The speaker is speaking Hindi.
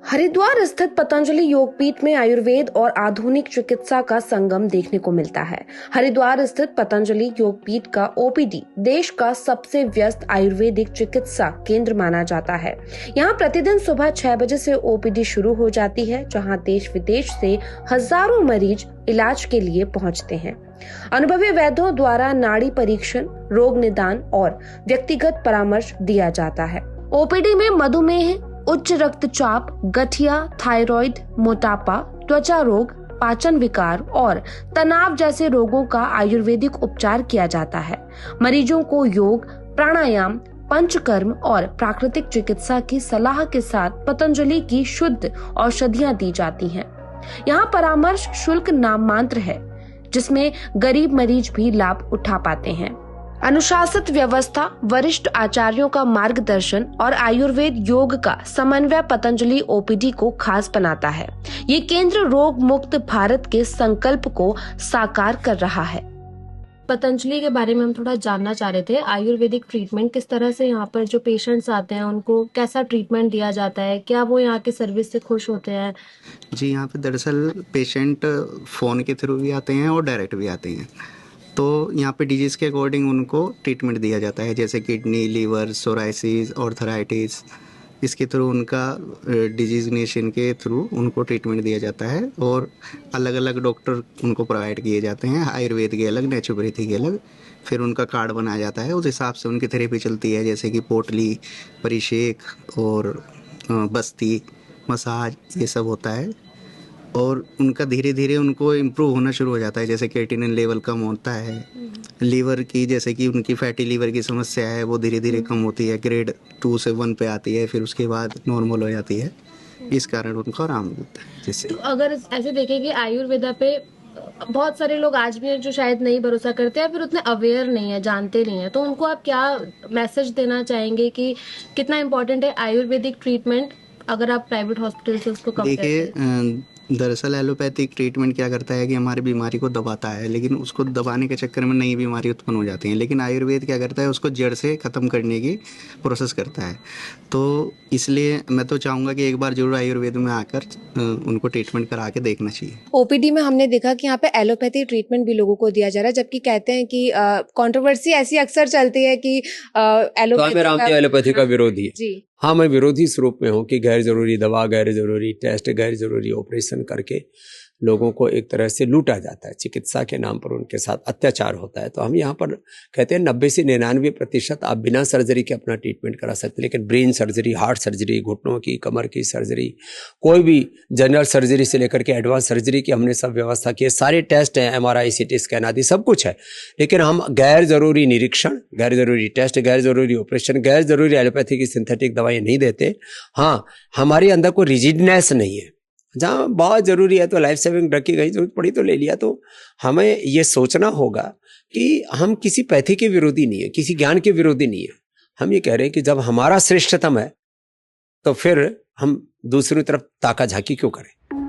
हरिद्वार स्थित पतंजलि योगपीठ में आयुर्वेद और आधुनिक चिकित्सा का संगम देखने को मिलता है। हरिद्वार स्थित पतंजलि योगपीठ का ओपीडी देश का सबसे व्यस्त आयुर्वेदिक चिकित्सा केंद्र माना जाता है। यहाँ प्रतिदिन सुबह 6 बजे से ओपीडी शुरू हो जाती है, जहाँ देश विदेश से हजारों मरीज इलाज के लिए पहुँचते हैं। अनुभवी वैद्यों द्वारा नाड़ी परीक्षण, रोग निदान और व्यक्तिगत परामर्श दिया जाता है। ओपीडी में मधुमेह, उच्च रक्तचाप, गठिया, थायराइड, मोटापा, त्वचा रोग, पाचन विकार और तनाव जैसे रोगों का आयुर्वेदिक उपचार किया जाता है। मरीजों को योग, प्राणायाम, पंचकर्म और प्राकृतिक चिकित्सा की सलाह के साथ पतंजलि की शुद्ध औषधियां दी जाती हैं। यहाँ परामर्श शुल्क नाममात्र है, जिसमें गरीब मरीज भी लाभ उठा पाते हैं। अनुशासित व्यवस्था, वरिष्ठ आचार्यों का मार्गदर्शन और आयुर्वेद योग का समन्वय पतंजलि ओपीडी को खास बनाता है। ये केंद्र रोग मुक्त भारत के संकल्प को साकार कर रहा है। पतंजलि के बारे में हम थोड़ा जानना चाह रहे थे। आयुर्वेदिक ट्रीटमेंट किस तरह से यहाँ पर जो पेशेंट्स आते हैं उनको कैसा ट्रीटमेंट दिया जाता है, क्या वो यहाँ के सर्विस से खुश होते हैं? जी, यहाँ पे दरअसल पेशेंट फ़ोन के थ्रू भी आते हैं और डायरेक्ट भी आते हैं। तो यहाँ पे डिजीज़ के अकॉर्डिंग उनको ट्रीटमेंट दिया जाता है, जैसे किडनी, लीवर, सोराइसिस, ऑर्थराइटिस। इसके थ्रू उनका डिजिग्नेशन के थ्रू उनको ट्रीटमेंट दिया जाता है और अलग अलग डॉक्टर उनको प्रोवाइड किए जाते हैं, आयुर्वेद के अलग, नेचुरोपैथी के अलग। फिर उनका कार्ड बनाया जाता है, उस हिसाब से उनकी थेरेपी चलती है, जैसे कि पोटली, परिषेक और बस्ती, मसाज, ये सब होता है। और उनका धीरे धीरे उनको इम्प्रूव होना शुरू हो जाता है, जैसे क्रिएटिनिन लेवल कम होता है, लीवर की, जैसे कि उनकी फैटी लीवर की समस्या है वो धीरे धीरे कम होती है, ग्रेड 2 से 1 पे आती है, फिर उसके बाद नॉर्मल हो जाती है। इस कारण उनको आराम मिलता है। जैसे तो अगर ऐसे देखें कि आयुर्वेदा पे बहुत सारे लोग आज भी हैं जो शायद नहीं भरोसा करते हैं, फिर उतने अवेयर नहीं है, जानते नहीं है, तो उनको आप क्या मैसेज देना चाहेंगे कि कितना इम्पोर्टेंट है आयुर्वेदिक ट्रीटमेंट अगर आप प्राइवेट हॉस्पिटल से उसको कंपेयर करें? देखिए, दरअसल एलोपैथिक ट्रीटमेंट क्या करता है कि हमारी बीमारी को दबाता है, लेकिन उसको दबाने के चक्कर में नई बीमारी उत्पन्न हो जाती है। लेकिन आयुर्वेद क्या करता है, उसको जड़ से ख़त्म करने की प्रोसेस करता है। तो इसलिए मैं तो चाहूँगा कि एक बार जरूर आयुर्वेद में आकर उनको ट्रीटमेंट करा के देखना चाहिए। ओपीडी में हमने देखा कि यहाँ पे एलोपैथी ट्रीटमेंट भी लोगों को दिया जा रहा है, जबकि कहते हैं कि कंट्रोवर्सी ऐसी अक्सर चलती है कि एलोपैथी का विरोधी है। जी हाँ, मैं विरोधी स्वरूप में हूँ कि गैर जरूरी दवा, गैर जरूरी टेस्ट, गैर जरूरी ऑपरेशन करके लोगों को एक तरह से लूटा जाता है, चिकित्सा के नाम पर उनके साथ अत्याचार होता है। तो हम यहाँ पर कहते हैं 90 से 99% आप बिना सर्जरी के अपना ट्रीटमेंट करा सकते हैं, लेकिन ब्रेन सर्जरी, हार्ट सर्जरी, घुटनों की, कमर की सर्जरी, कोई भी जनरल सर्जरी से लेकर के एडवांस सर्जरी की हमने सब व्यवस्था की है। सारे टेस्ट हैं, MRI, CT स्कैन आदि सब कुछ है, लेकिन हम गैर जरूरी निरीक्षण, गैर जरूरी टेस्ट, गैर जरूरी ऑपरेशन, गैर जरूरी एलोपैथी की सिंथेटिक दवाएं नहीं देते। हाँ, हमारे अंदर कोई रिजिडनेस नहीं है, जहाँ बहुत ज़रूरी है तो लाइफ सेविंग ड्रग की कहीं जरूरत पड़ी तो ले लिया। तो हमें ये सोचना होगा कि हम किसी पैथी के विरोधी नहीं है, किसी ज्ञान के विरोधी नहीं है। हम ये कह रहे हैं कि जब हमारा श्रेष्ठतम है तो फिर हम दूसरी तरफ ताका झाकी क्यों करें।